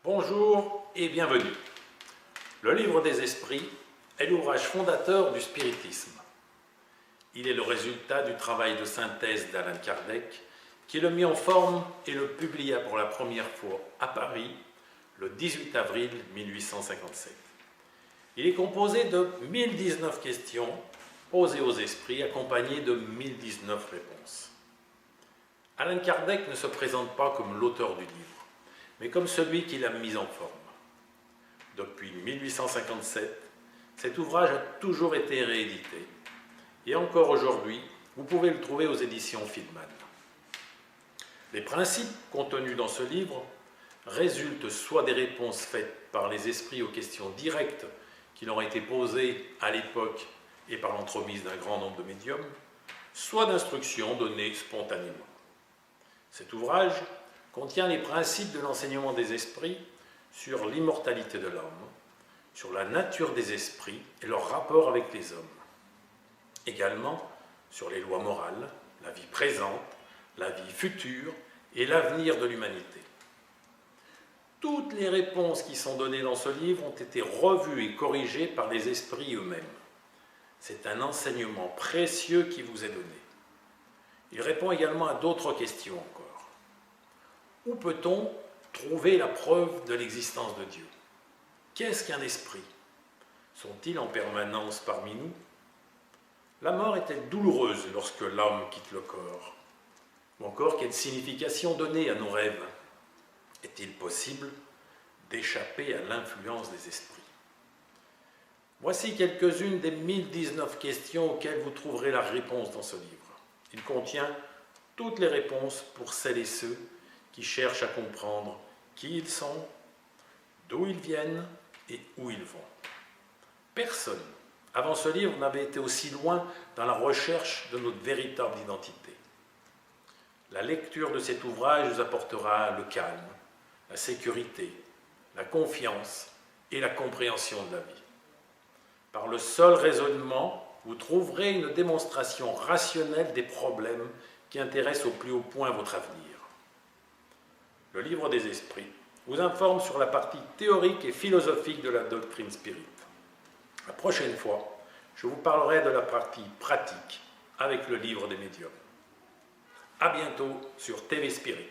Bonjour et bienvenue. Le livre des esprits est l'ouvrage fondateur du spiritisme. Il est le résultat du travail de synthèse d'Allan Kardec qui le mit en forme et le publia pour la première fois à Paris le 18 avril 1857. Il est composé de 1019 questions posées aux esprits accompagnées de 1019 réponses. Allan Kardec ne se présente pas comme l'auteur du livre, mais comme celui qui l'a mis en forme. Depuis 1857, cet ouvrage a toujours été réédité, et encore aujourd'hui, vous pouvez le trouver aux éditions Fidman. Les principes contenus dans ce livre résultent soit des réponses faites par les esprits aux questions directes qui leur ont été posées à l'époque et par l'entremise d'un grand nombre de médiums, soit d'instructions données spontanément. Cet ouvrage contient les principes de l'enseignement des esprits sur l'immortalité de l'homme, sur la nature des esprits et leur rapport avec les hommes. Également sur les lois morales, la vie présente, la vie future et l'avenir de l'humanité. Toutes les réponses qui sont données dans ce livre ont été revues et corrigées par les esprits eux-mêmes. C'est un enseignement précieux qui vous est donné. Il répond également à d'autres questions encore. Où peut-on trouver la preuve de l'existence de Dieu? Qu'est-ce qu'un esprit? Sont-ils en permanence parmi nous? La mort est-elle douloureuse lorsque l'homme quitte le corps? Ou encore, quelle signification donner à nos rêves? Est-il possible d'échapper à l'influence des esprits? Voici quelques-unes des 1019 questions auxquelles vous trouverez la réponse dans ce livre. Il contient toutes les réponses pour celles et ceux qui cherchent à comprendre qui ils sont, d'où ils viennent et où ils vont. Personne, avant ce livre, n'avait été aussi loin dans la recherche de notre véritable identité. La lecture de cet ouvrage vous apportera le calme, la sécurité, la confiance et la compréhension de la vie. Par le seul raisonnement, vous trouverez une démonstration rationnelle des problèmes qui intéressent au plus haut point votre avenir. Le livre des esprits vous informe sur la partie théorique et philosophique de la doctrine spirit. La prochaine fois, je vous parlerai de la partie pratique avec le livre des médiums. À bientôt sur TV Spirit.